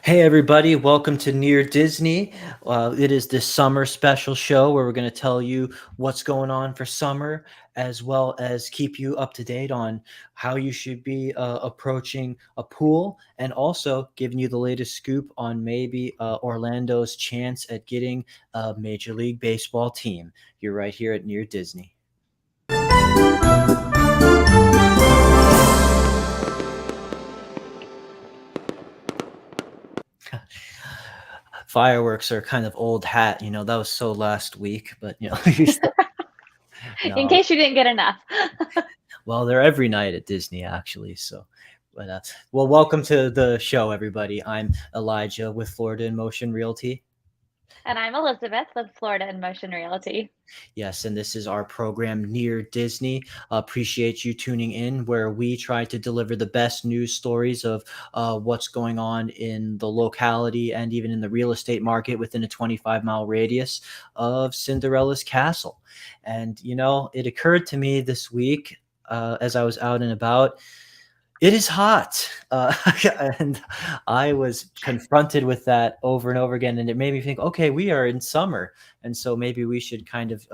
Hey, everybody, welcome to Near Disney. It is this summer special show where we're going to tell you what's going on for summer, as well as keep you up to date on how you should be approaching a pool, and also giving you the latest scoop on maybe Orlando's chance at getting a Major League Baseball team. You're right here at Near Disney. Fireworks are kind of old hat, that was so last week, but you still, In no. case you didn't get enough. Well, they're every night at Disney, actually. So, well, welcome to the show, everybody. I'm Elijah with Florida in Motion Realty. And I'm Elizabeth with Florida in Motion Realty. Yes, and this is our program Near Disney. Appreciate you tuning in, where we try to deliver the best news stories of what's going on in the locality and even in the real estate market within a 25-mile radius of Cinderella's castle. And, it occurred to me this week as I was out and about. It is hot. And I was confronted with that over and over again. And it made me think, okay, we are in summer. And so maybe we should kind of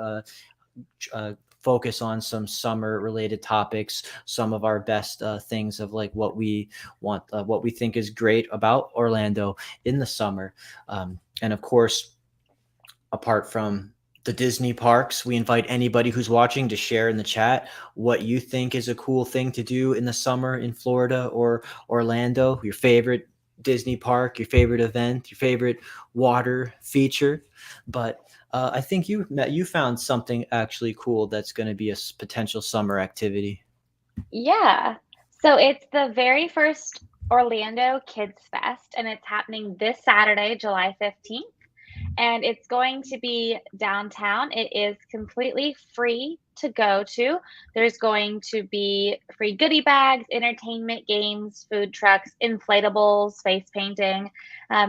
focus on some summer related topics, some of our best things of like what we want, what we think is great about Orlando in the summer. And of course, apart from the Disney parks, we invite anybody who's watching to share in the chat what you think is a cool thing to do in the summer in Florida or Orlando, your favorite Disney park, your favorite event, your favorite water feature. But I think you found something actually cool that's going to be a potential summer activity. Yeah. So it's the very first Orlando Kids Fest, and it's happening this Saturday, July 15th. And it's going to be downtown. It is completely free to go to. There's going to be free goodie bags, entertainment, games, food trucks, inflatables, face painting.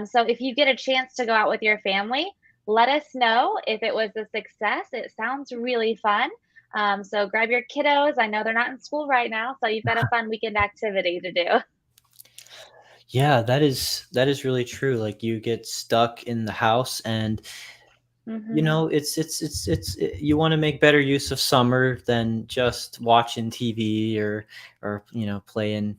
So if you get a chance to go out with your family, let us know if it was a success. It sounds really fun. So grab your kiddos. I know they're not in school right now, so you've got a fun weekend activity to do. Yeah, that is really true. Like you get stuck in the house and you want to make better use of summer than just watching TV or playing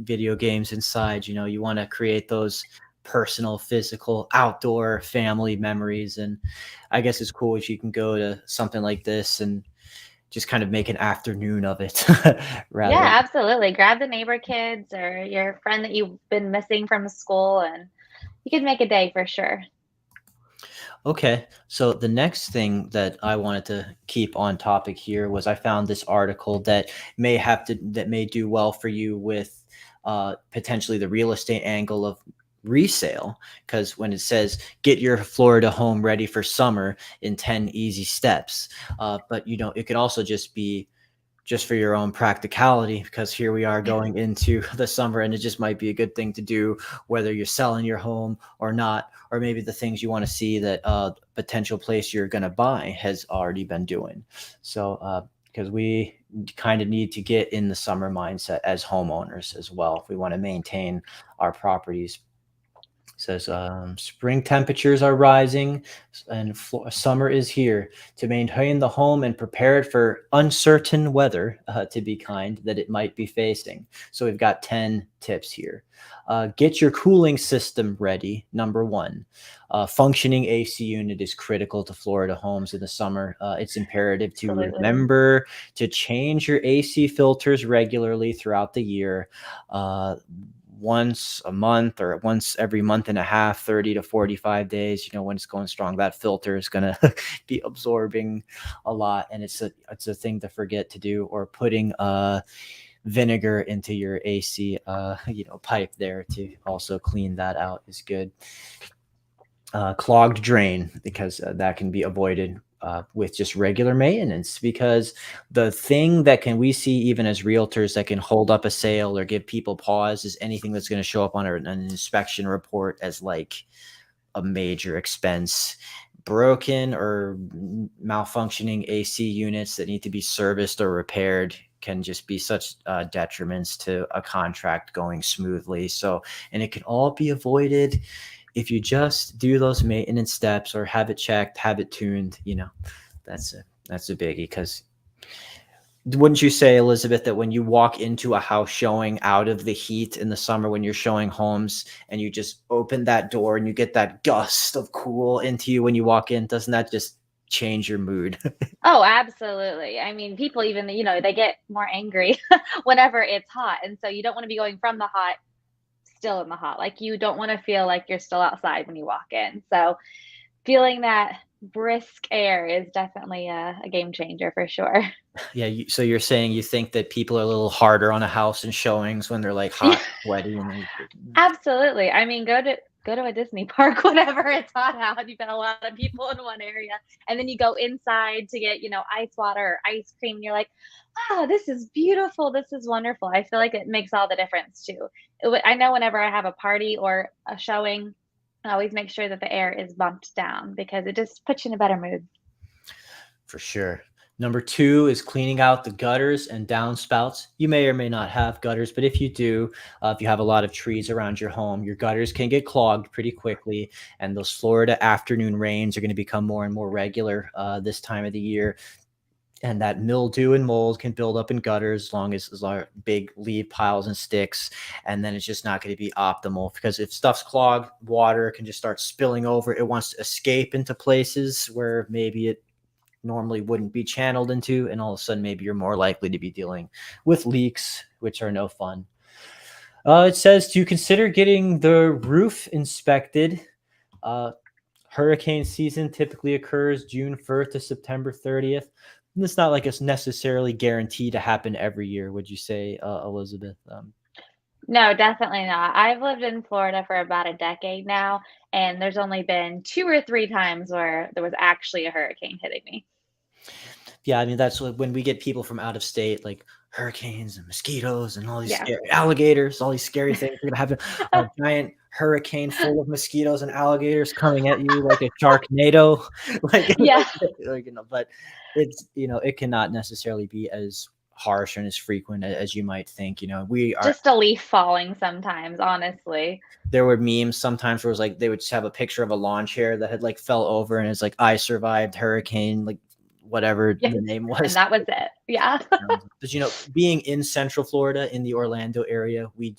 video games inside. You want to create those personal, physical, outdoor family memories, and I guess it's cool if you can go to something like this and just kind of make an afternoon of it rather. Yeah, absolutely. Grab the neighbor kids or your friend that you've been missing from school, and you can make a day for sure. Okay, so the next thing that I wanted to keep on topic here was I found this article that may do well for you with potentially the real estate angle of resale, because when it says get your Florida home ready for summer in 10 easy steps, but it could also just be just for your own practicality, because here we are going into the summer and it just might be a good thing to do whether you're selling your home or not, or maybe the things you want to see that potential place you're going to buy has already been doing. So because we kind of need to get in the summer mindset as homeowners as well if we want to maintain our properties. Says spring temperatures are rising and summer is here. To maintain the home and prepare it for uncertain weather, to be kind, that it might be facing. So we've got 10 tips here. Get your cooling system ready. Number one, functioning AC unit is critical to Florida homes in the summer. It's imperative to Absolutely. remember to change your AC filters regularly throughout the year. Uh, Once a month or once every month and a half, 30 to 45 days, when it's going strong, that filter is going to be absorbing a lot. And it's a thing to forget to do. Or putting vinegar into your AC pipe there to also clean that out is good. Clogged drain, because that can be avoided with just regular maintenance, because the thing that can we see even as realtors that can hold up a sale or give people pause is anything that's going to show up on an inspection report as like a major expense. Broken or malfunctioning AC units that need to be serviced or repaired can just be such detriments to a contract going smoothly. So, and it can all be avoided if you just do those maintenance steps or have it checked, have it tuned. That's a biggie. Because wouldn't you say, Elizabeth, that when you walk into a house showing out of the heat in the summer, when you're showing homes and you just open that door and you get that gust of cool into you when you walk in, doesn't that just change your mood? Oh, absolutely. I mean, people even, they get more angry whenever it's hot. And so you don't want to be going from the hot still in the hot. Like you don't want to feel like you're still outside when you walk in. So feeling that brisk air is definitely a game changer for sure. Yeah. So you're saying you think that people are a little harder on a house in showings when they're like Yeah, hot, sweaty, and they. absolutely. I mean, go to a Disney park whenever it's hot out. You've got a lot of people in one area, and then you go inside to get, ice water or ice cream. And you're like, oh, this is beautiful. This is wonderful. I feel like it makes all the difference too. I know whenever I have a party or a showing, I always make sure that the air is bumped down because it just puts you in a better mood. For sure. Number two is cleaning out the gutters and downspouts. You may or may not have gutters, but if you do, if you have a lot of trees around your home, your gutters can get clogged pretty quickly. And those Florida afternoon rains are going to become more and more regular this time of the year. And that mildew and mold can build up in gutters as long as big leaf piles and sticks. And then it's just not going to be optimal, because if stuff's clogged, water can just start spilling over. It wants to escape into places where maybe it normally wouldn't be channeled into, and all of a sudden maybe you're more likely to be dealing with leaks, which are no fun. It says to consider getting the roof inspected. uh, Hurricane season typically occurs June 1st to September 30th, and it's not like it's necessarily guaranteed to happen every year, would you say, Elizabeth? No, definitely not. I've lived in Florida for about a decade now, and there's only been 2 or 3 times where there was actually a hurricane hitting me. Yeah, I mean, that's when we get people from out of state, like hurricanes and mosquitoes and all these Yeah. scary alligators, all these scary things. You're gonna have a giant hurricane full of mosquitoes and alligators coming at you like a sharknado, like, Yeah, but it cannot necessarily be as harsh and as frequent as you might think. We are. just a leaf falling sometimes, honestly. There were memes sometimes where it was like they would just have a picture of a lawn chair that had like fell over, and it's like, I survived hurricane, like whatever Yes, the name and was. that was it. Yeah. But being in Central Florida, in the Orlando area, we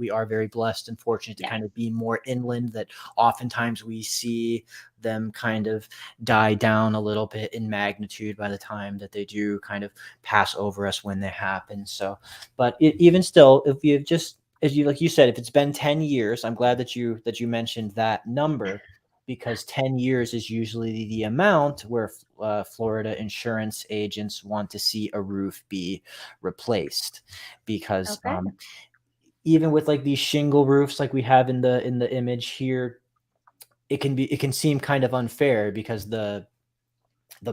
are very blessed and fortunate to Yes. kind of be more inland. That oftentimes we see them kind of die down a little bit in magnitude by the time that they do kind of pass over us when they happen. So, but even still, if you've just, as you like you said, if it's been 10 years, I'm glad that you mentioned that number, because 10 years is usually the amount where Florida insurance agents want to see a roof be replaced. Because Okay. even with like these shingle roofs like we have in the image here, it can seem kind of unfair, because the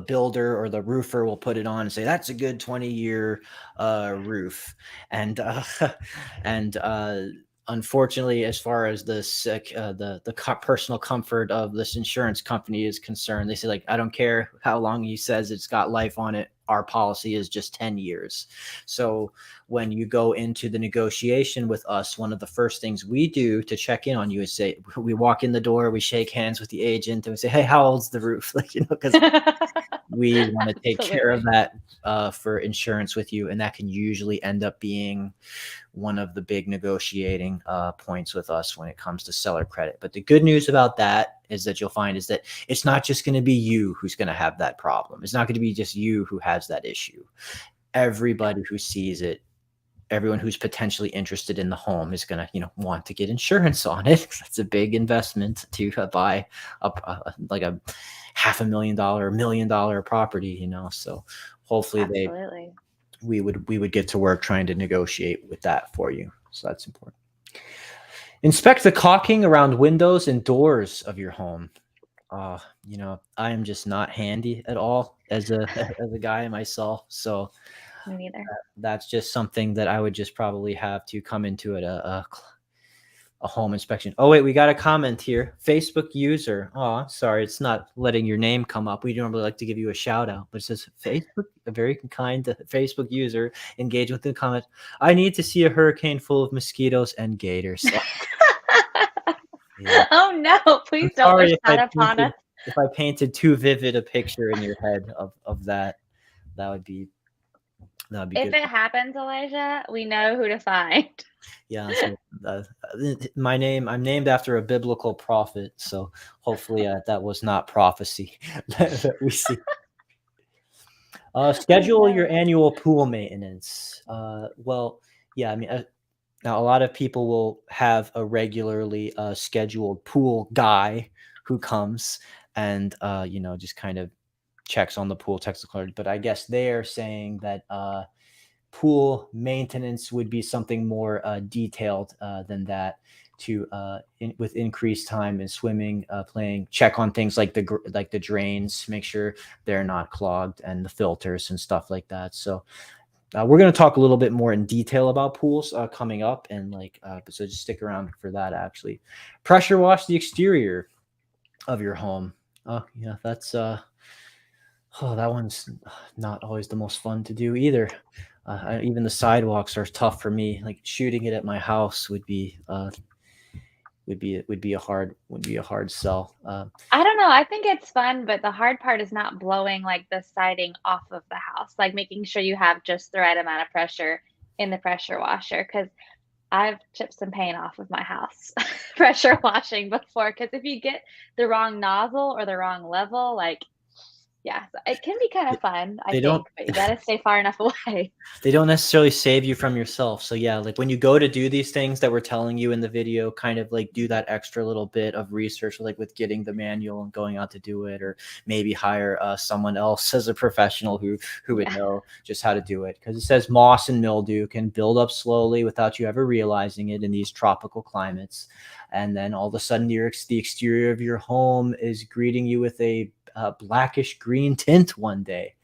builder or the roofer will put it on and say that's a good 20-year roof. And and unfortunately, as far as the personal comfort of this insurance company is concerned, they say, like, I don't care how long he says it's got life on it, our policy is just 10 years. So when you go into the negotiation with us, one of the first things we do to check in on you is say, we walk in the door, we shake hands with the agent, and we say, hey, how old's the roof? Like, because we want to take care of Absolutely. that for insurance with you, and that can usually end up being one of the big negotiating points with us when it comes to seller credit. But the good news about that is that you'll find is that it's not just going to be you who's going to have that problem. It's not going to be just you who has that issue. Everybody who sees it, everyone who's potentially interested in the home is going to want to get insurance on it. It's a big investment to buy like a $500,000 $1 million property. So hopefully Absolutely. we would get to work trying to negotiate with that for you. So that's important. Inspect the caulking around windows and doors of your home. I am just not handy at all as a as a guy myself. So Me neither. that's just something that I would just probably have to come into it a home inspection. Oh wait, we got a comment here. Facebook user. Oh, sorry, it's not letting your name come up. We normally like to give you a shout out, but it says Facebook, a very kind Facebook user engage with the comment. I need to see a hurricane full of mosquitoes and gators. Oh, yeah. Oh no, I'm please don't sorry wish that upon us. if I painted too vivid a picture in your head of that. That would be that would be If good. it happens, Elijah, we know who to find. Yeah, so my name, I'm named after a biblical prophet, so hopefully that was not prophecy that we see. Oh Schedule your no. annual pool maintenance. Well, yeah, I mean, now a lot of people will have a regularly scheduled pool guy who comes and just kind of checks on the pool, checks the card. But I guess they're saying that pool maintenance would be something more detailed than that to with increased time in swimming, playing, check on things like the drains, make sure they're not clogged, and the filters and stuff like that. So we're going to talk a little bit more in detail about pools coming up, and so just stick around for that. Actually, pressure wash the exterior of your home. Oh yeah, that's that one's not always the most fun to do either. Even the sidewalks are tough for me. Like shooting it at my house would be a hard sell. I don't know, I think it's fun, but the hard part is not blowing, like, the siding off of the house, like, making sure you have just the right amount of pressure in the pressure washer. Because 'cause I've chipped some paint off of my house pressure washing before. Because if you get the wrong nozzle or the wrong level, like yeah, so it can be kinda fun, I They don't think, but you gotta stay far enough away. they don't necessarily save you from yourself. So yeah, like when you go to do these things that we're telling you in the video, kind of like do that extra little bit of research, like with getting the manual and going out to do it, or maybe hire someone else as a professional who would Yeah, know just how to do it. Because it says moss and mildew can build up slowly without you ever realizing it in these tropical climates, and then all of a sudden the exterior of your home is greeting you with a blackish green tint one day.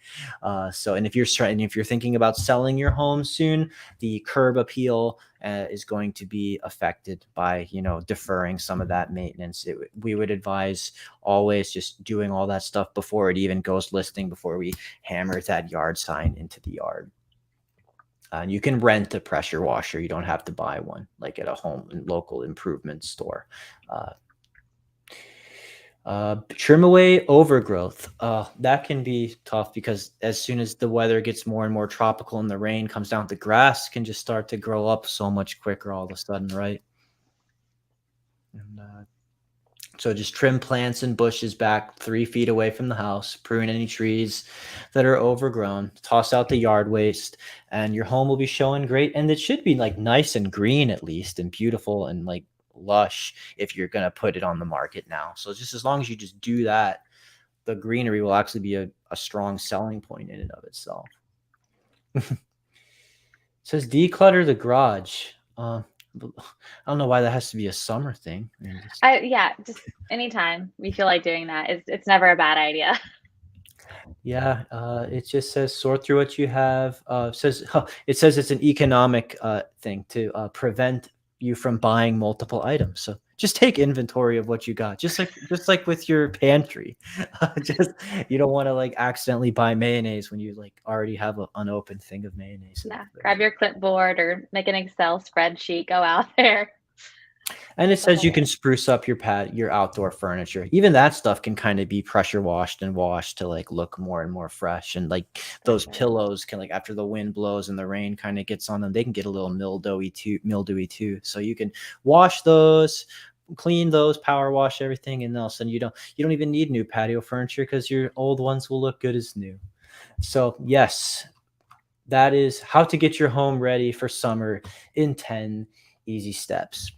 And if you're thinking about selling your home soon, the curb appeal is going to be affected by deferring some of that maintenance. We would advise always just doing all that stuff before it even goes listing, before we hammer that yard sign into the yard. And you can rent a pressure washer. You don't have to buy one, like at a home and local improvement store. Uh, Trim away overgrowth. That can be tough because as soon as the weather gets more and more tropical and the rain comes down, the grass can just start to grow up so much quicker all of a sudden, right? And, so just trim plants and bushes back 3 feet away from the house, prune any trees that are overgrown, toss out the yard waste, and your home will be showing great. And it should be like nice and green at least, and beautiful and like lush if you're gonna put it on the market now. So just as long as you just do that, the greenery will actually be a strong selling point in and of itself. It says declutter the garage. I don't know why that has to be a summer thing. I mean, just yeah, just anytime we feel like doing that, it's never a bad idea. Yeah, it just says sort through what you have. It says it's an economic thing to prevent you from buying multiple items. So just take inventory of what you got, just like with your pantry. Just you don't want to like accidentally buy mayonnaise when you like already have an unopened thing of mayonnaise in the Yeah, grab fridge. your clipboard or make an Excel spreadsheet, go out there. And it That's says you can hilarious. spruce up your outdoor furniture. Even that stuff can kind of be pressure washed and washed to like look more and more fresh. And like For those sure. pillows can, like, after the wind blows and the rain kind of gets on them, they can get a little mildewy too. So you can wash those, clean those, power wash everything, and all of a sudden you don't even need new patio furniture because your old ones will look good as new. So yes, that is how to get your home ready for summer in 10 easy steps.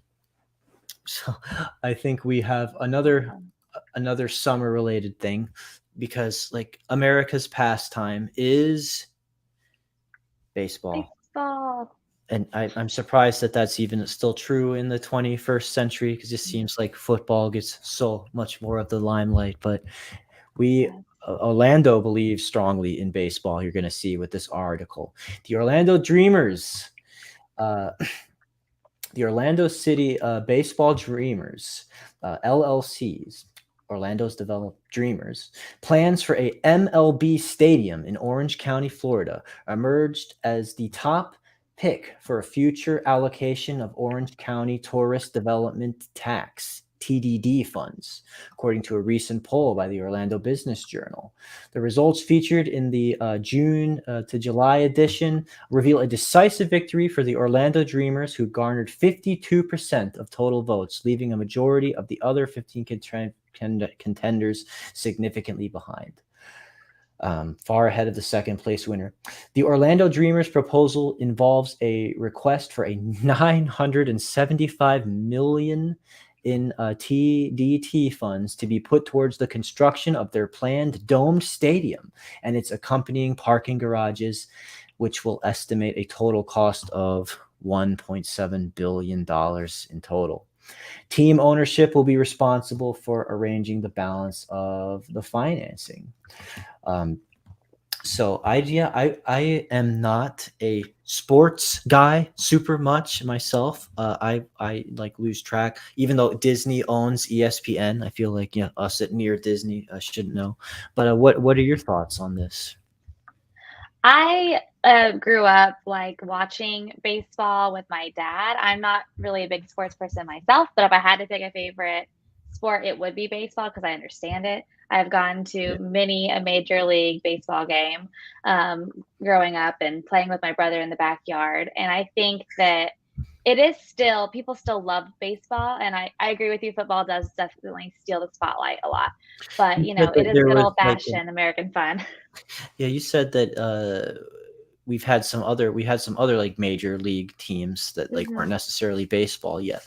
So I think we have Awesome. another summer related thing, because like America's pastime is baseball. Baseball. And I'm surprised that that's even still true in the 21st century, because it Mm, seems like football gets so much more of the limelight. But we yes. Orlando believes strongly in baseball. You're going to see with this article, the Orlando Dreamers. Uh, The Orlando City Baseball Dreamers, LLCs, Orlando's Developed Dreamers, plans for a MLB stadium in Orange County, Florida, emerged as the top pick for a future allocation of Orange County Tourist Development Tax TDD funds, according to a recent poll by the Orlando Business Journal. The results featured in the June to July edition reveal a decisive victory for the Orlando Dreamers, who garnered 52% of total votes, leaving a majority of the other 15 contenders significantly behind. Far ahead of the second place winner. The Orlando Dreamers proposal involves a request for a 975 million in TDT funds to be put towards the construction of their planned domed stadium and its accompanying parking garages, which will estimate a total cost of $1.7 billion in total. Team ownership will be responsible for arranging the balance of the financing. Um, I am not a sports guy super much myself. I like lose track. Even though Disney owns ESPN, I feel like us at near Disney should know. But what are your thoughts on this? I, grew up, like, watching baseball with my dad. I'm not really a big sports person myself, but if I had to pick a favorite sport, it would be baseball because I understand it. I've gone to Yeah. many a major league baseball game, um, growing up and playing with my brother in the backyard, and I think that it is still people still love baseball, and I agree with you, football does definitely steal the spotlight a lot, but, You said it that is there good was like old-fashioned American fun. yeah, you said that we had some other like major league teams that like weren't Mhm. necessarily baseball yet.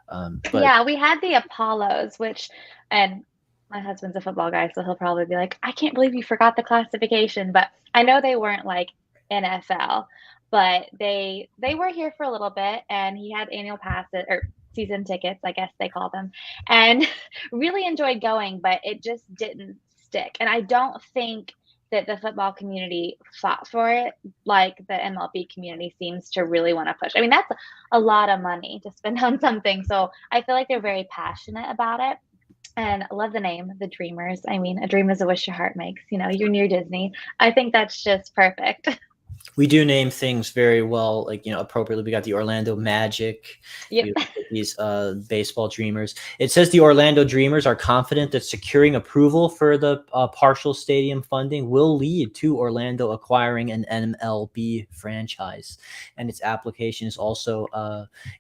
But Yeah, we had the Apollos, which and my husband's a football guy, so he'll probably be like, "I can't believe you forgot the classification," but I know they weren't like NFL, but they were here for a little bit, and he had annual passes or season tickets, I guess they call them, and really enjoyed going, but it just didn't stick. And I don't think that the football community fought for it like the MLB community seems to really want to push. I mean, that's a lot of money to spend on something. So I feel like they're very passionate about it. And I love the name, the Dreamers. I mean, a dream is a wish your heart makes. You're near Disney. I think that's just perfect. we do name things very well, like appropriately. We got the Orlando Magic. Yep. We look at these baseball Dreamers. It says the Orlando Dreamers are confident that securing approval for the partial stadium funding will lead to Orlando acquiring an MLB franchise, and its application is also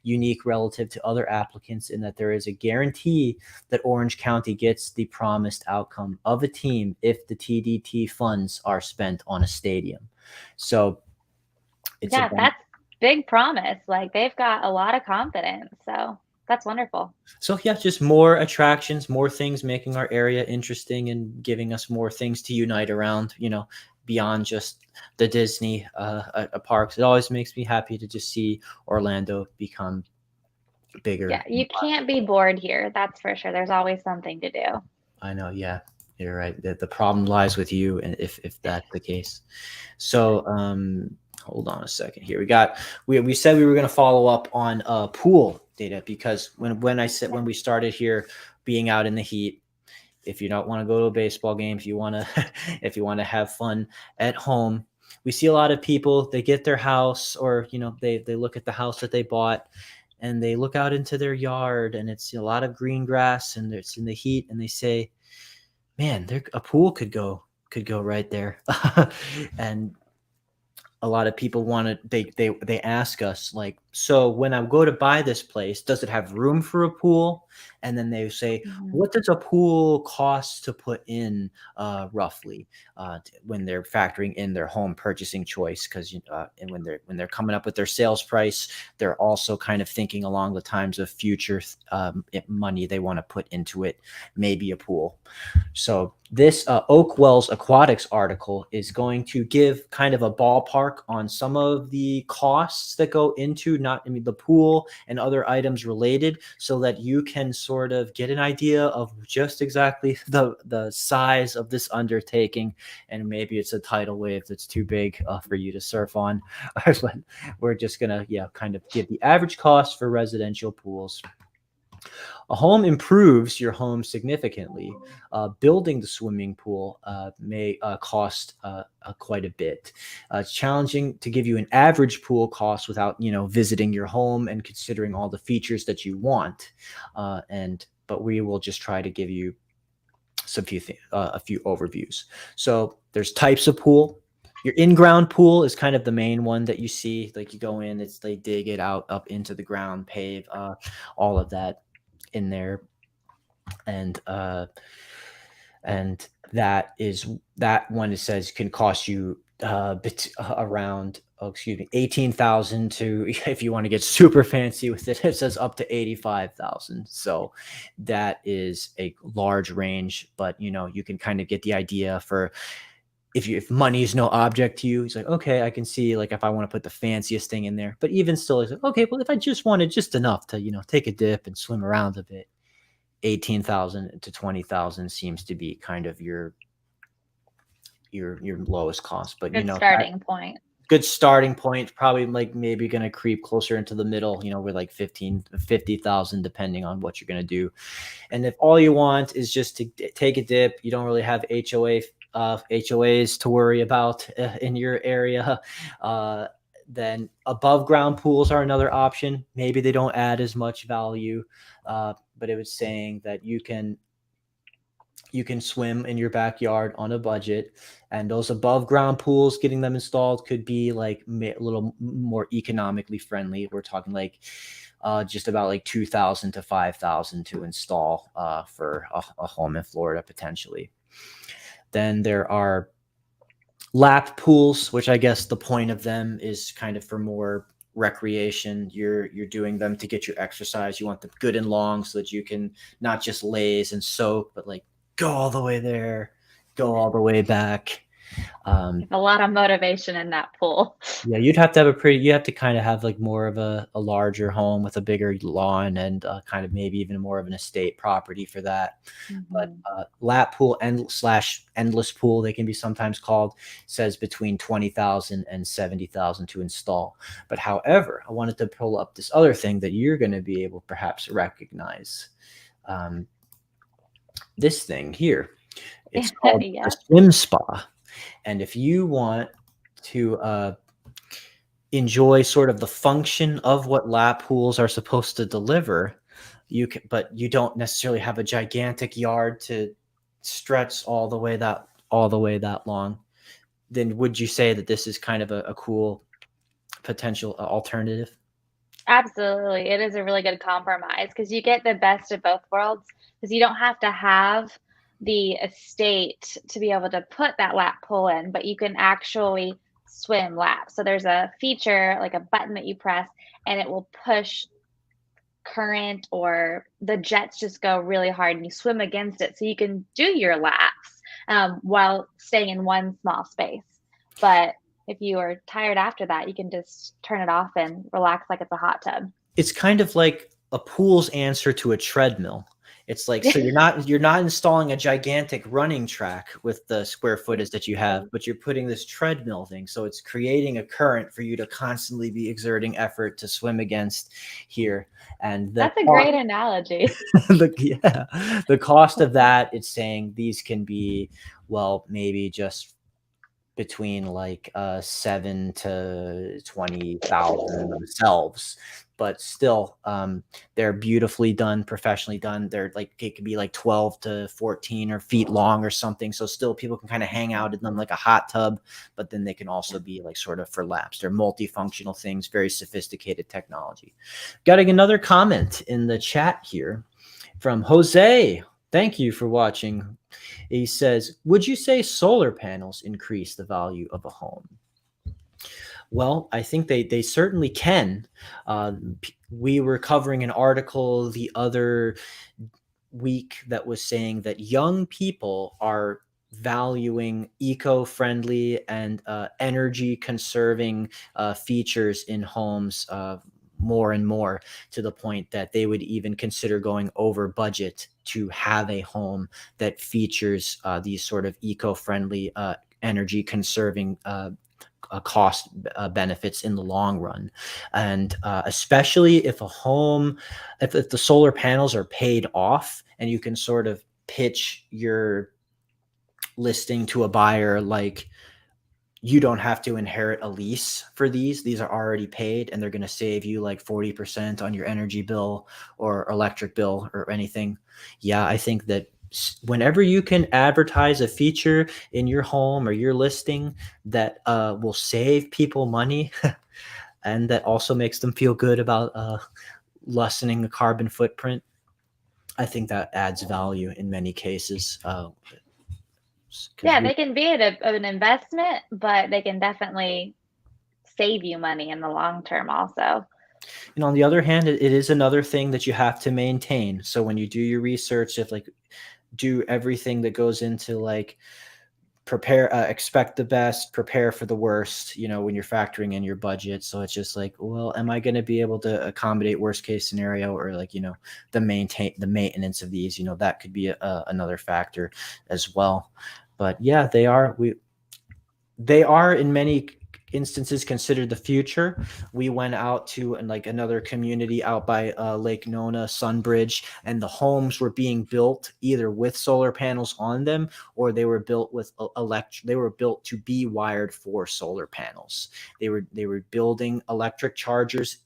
unique relative to other applicants in that there is a guarantee that Orange County gets the promised outcome of a team if the TDT funds are spent on a stadium. So it's a Yeah, that's big promise. Like they've got a lot of confidence. So that's wonderful. so yeah, just more attractions, more things making our area interesting and giving us more things to unite around. Beyond just the Disney parks. It always makes me happy to just see Orlando become Yeah, bigger. you can't be bored here. That's for sure. There's always something to do. I know, yeah, you're right. The problem lies with you, and if that's the case. So, hold on a second here. We said we were going to follow up on pool data because when we started here, being out in the heat, if you don't want to go to a baseball game, if you want to if you want to have fun at home, we see a lot of people. They get their house, or they look at the house that they bought, and they look out into their yard, and it's a lot of green grass, and it's in the heat, and they say, "Man, there a pool could go right there," and a lot of people want to they ask us like, so when I go to buy this place, does it have room for a pool? And then they say, Mhm. what does a pool cost to put in roughly, when they're factoring in their home purchasing choice? Because and when they're coming up with their sales price, they're also kind of thinking along the times of future money they want to put into it, maybe a pool. So this Oakwell's Aquatics article is going to give kind of a ballpark on some of the costs that go into not, I mean, the pool and other items related, so that you can sort of get an idea of just exactly the size of this undertaking. And maybe it's a tidal wave that's too big for you to surf on. But we're just gonna, yeah, kind of give the average cost for residential pools. A home improves your home significantly. Building the swimming pool may cost quite a bit. It's challenging to give you an average pool cost without, visiting your home and considering all the features that you want. And but we will just try to give you a few overviews. So there's types of pool. Your in-ground pool is kind of the main one that you see. Like, you go in, it's they dig it out up into the ground, pave, all of that in there. And uh and that one, it says, can cost you around, oh, excuse me, 18,000 to, if you want to get super fancy with it, it says up to 85,000. So that is a large range, but you can kind of get the idea for, if money is no object to you. It's like, okay, I can see, like, if I want to put the fanciest thing in there. But even still, it's like, okay, well, if I just wanted just enough to, take a dip and swim around a bit, 18,000 to 20,000 seems to be kind of your lowest cost. But Good that starting point. good starting point, probably, like, maybe going to creep closer into the middle, with like 50,000, depending on what you're going to do. And if all you want is just to take a dip, you don't really have HOAs to worry about in your area, uh, then above ground pools are another option. Maybe they don't add as much value, but it was saying that you can swim in your backyard on a budget. And those above ground pools, getting them installed could be like a little more economically friendly. We're talking like just about like 2,000 to 5,000 to install for a home in Florida, potentially. Then there are lap pools, which I guess the point of them is kind of for more recreation. You're doing them to get your exercise. You want them good and long so that you can not just laze and soak, but like go all the way there, go all the way back. Um, A lot of motivation in that pool. yeah, you have to kind of have like more of a larger home with a bigger lawn, and kind of maybe even more of an estate property for that. But Mhm. lap pool and slash endless pool, they can be sometimes called, says between 20,000 and 70,000 to install. But however, I wanted to pull up this other thing that you're going to be able perhaps recognize. Um, this thing here, it's called a Yeah, swim spa. And if you want to enjoy sort of the function of what lap pools are supposed to deliver, but you don't necessarily have a gigantic yard to stretch all the way that long, then would you say that this is kind of a cool potential alternative? absolutely. It is a really good compromise because you get the best of both worlds because you don't have to have the estate to be able to put that lap pool in, but you can actually swim laps. So there's a feature, like a button that you press, and it will push current or the jets just go really hard and you swim against it. So you can do your laps while staying in one small space. But if you are tired after that, you can just turn it off and relax like it's a hot tub. It's kind of like a pool's answer to a treadmill. It's like, so you're not installing a gigantic running track with the square footage that you have, but you're putting this treadmill thing. So it's creating a current for you to constantly be exerting effort to swim against here. And the That's a great analogy. the cost of that, it's saying these can be, well, maybe just between like 7 to 20,000 themselves. But still, they're beautifully done, professionally done. They're like, it could be like 12 to 14 or feet long or something. So still, people can kind of hang out in them like a hot tub, but then they can also be like sort of for laps. They're multifunctional things, very sophisticated technology. Getting another comment in the chat here from Jose. Thank you for watching. He says, would you say solar panels increase the value of a home? Well, I think they certainly can. We were covering an article the other week that was saying that young people are valuing eco-friendly and energy conserving features in homes more and more, to the point that they would even consider going over budget to have a home that features these sort of eco-friendly, energy conserving cost benefits in the long run. And especially if a home, if the solar panels are paid off and you can sort of pitch your listing to a buyer like, you don't have to inherit a lease for these are already paid, and they're going to save you like 40% on your energy bill or electric bill or anything. Yeah, I think that whenever you can advertise a feature in your home or your listing that will save people money and that also makes them feel good about lessening the carbon footprint, I think that adds value in many cases. Because Yeah, we, they can be an investment, but they can definitely save you money in the long term also. and on the other hand, it is another thing that you have to maintain. So when you do your research, if like, do everything that goes into like, prepare, expect the best, prepare for the worst, when you're factoring in your budget. So it's just like, well, am I going to be able to accommodate worst case scenario, or like, the maintenance of these, that could be another factor as well. But yeah, they are in many instances considered the future. We went out to like another community out by Lake Nona, Sunbridge, and the homes were being built either with solar panels on them, or they were built with electric. They were built to be wired for solar panels. They were building electric chargers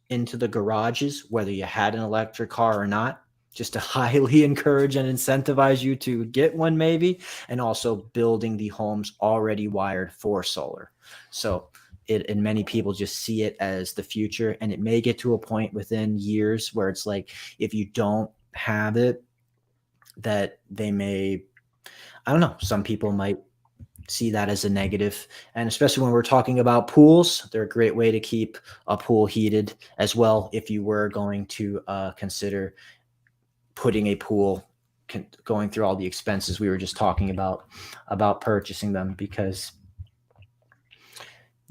into the garages, whether you had an electric car or not, just to highly encourage and incentivize you to get one, maybe, and also building the homes already wired for solar. So and many people just see it as the future, and it may get to a point within years where it's like, if you don't have it, that they may, I don't know, some people might see that as a negative. And especially when we're talking about pools, they're a great way to keep a pool heated as well, if you were going to consider putting a pool, going through all the expenses we were just talking about purchasing them, because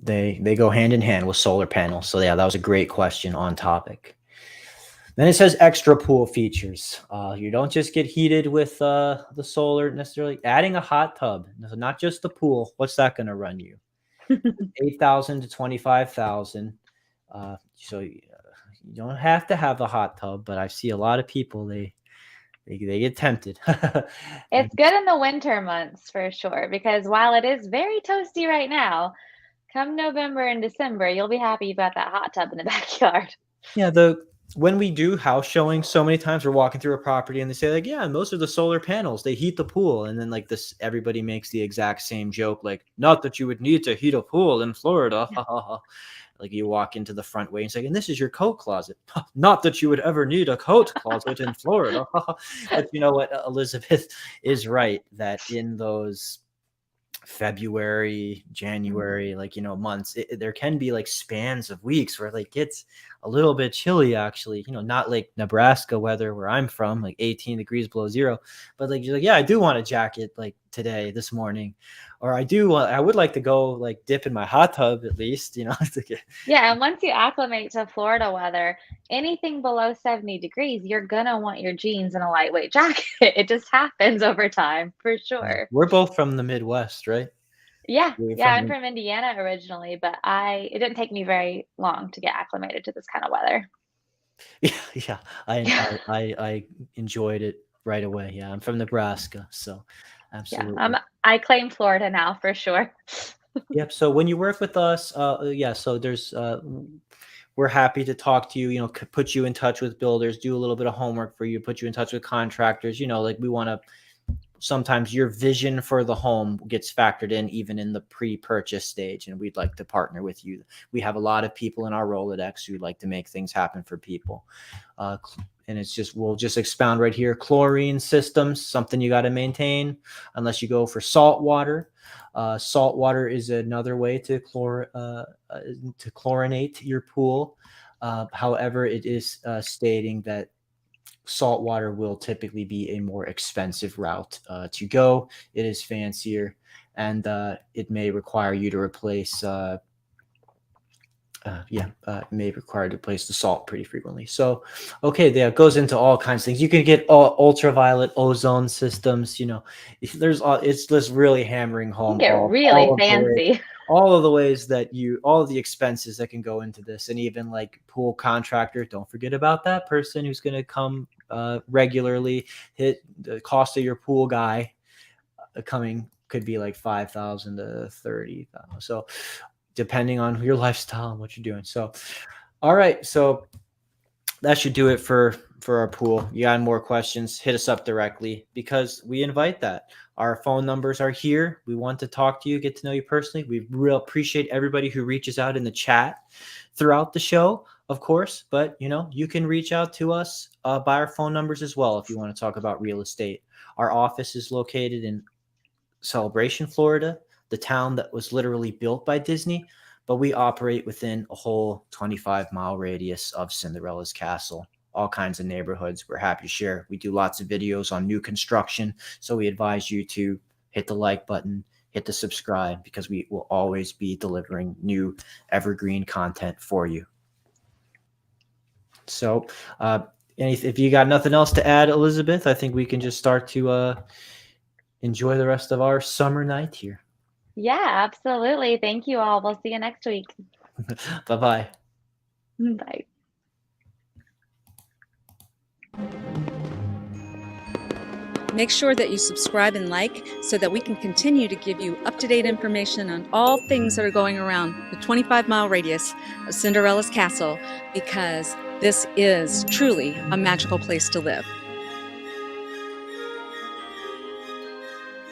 they go hand in hand with solar panels. So yeah, that was a great question on topic. Then it says extra pool features. You don't just get heated with the solar necessarily. Adding a hot tub, not just the pool. What's that going to run you? 8,000 to 25,000. So you don't have to have a hot tub, but I see a lot of people, they get tempted. And It's good in the winter months for sure, because while it is very toasty right now, come November and December, you'll be happy you've got that hot tub in the backyard. yeah, the when we do house showings, so many times we're walking through a property and they say like, yeah, and those are the solar panels. They heat the pool, and then like this, everybody makes the exact same joke, like, not that you would need to heat a pool in Florida. Like, you walk into the front way and say, and this is your coat closet. Not that you would ever need a coat closet in Florida. But you know what? Elizabeth is right that in those February, Mhm. January, like, months, there can be like spans of weeks where like it's a little bit chilly, actually, not like Nebraska weather where I'm from, like 18 degrees below zero, but like, you're like, yeah, I do want a jacket like today, this morning, or I would like to go like dip in my hot tub at least, to get, Yeah, and once you acclimate to Florida weather, anything below 70 degrees, you're gonna want your jeans and a lightweight jacket. It just happens over time, for yeah. sure. We're both from the Midwest, right? Yeah, We're yeah, from I'm the, from Indiana originally, but I it didn't take me very long to get acclimated to this kind of weather. yeah, yeah. I, Yeah, I, I, I enjoyed it right away. Yeah. I'm from Nebraska. So yeah. absolutely. I claim Florida now for sure. Yep. So when you work with us, yeah. So we're happy to talk to you. Put you in touch with builders, do a little bit of homework for you, put you in touch with contractors. Like, we want to. Sometimes your vision for the home gets factored in even in the pre-purchase stage, and we'd like to partner with you. We have a lot of people in our Rolodex who like to make things happen for people. Uh, and it's just, we'll just expound right here. Chlorine systems, something you got to maintain unless you go for salt water. Salt water is another way to chlorinate your pool. However, it is stating that salt water will typically be a more expensive route to go. It is fancier, and it may require you to replace May require to place the salt pretty frequently. So, okay, yeah, it goes into all kinds of things. You can get ultraviolet ozone systems. There's all. It's just really hammering You can home get really all of the ways, fancy. all of the expenses that can go into this, and even like pool contractor. Don't forget about that person who's going to come regularly. Hit the cost of your pool guy coming could be like 5,000 to 30,000. So depending on your lifestyle and what you're doing. So, all right. So that should do it for our pool. You got more questions, hit us up directly because we invite that. Our phone numbers are here. We want to talk to you, get to know you personally. We real appreciate everybody who reaches out in the chat throughout the show, of course. But you can reach out to us by our phone numbers as well if you want to talk about real estate. Our office is located in Celebration, Florida, the town that was literally built by Disney, but we operate within a whole 25-mile radius of Cinderella's castle, all kinds of neighborhoods. We're happy to share. We do lots of videos on new construction, so we advise you to hit the like button, hit the subscribe, because we will always be delivering new evergreen content for you. So, if you got nothing else to add, Elizabeth, I think we can just start to enjoy the rest of our summer night here. Yeah, absolutely. Thank you all. We'll see you next week. Bye bye. Bye. Make sure that you subscribe and like so that we can continue to give you up-to-date information on all things that are going around the 25-mile radius of Cinderella's castle, because this is truly a magical place to live.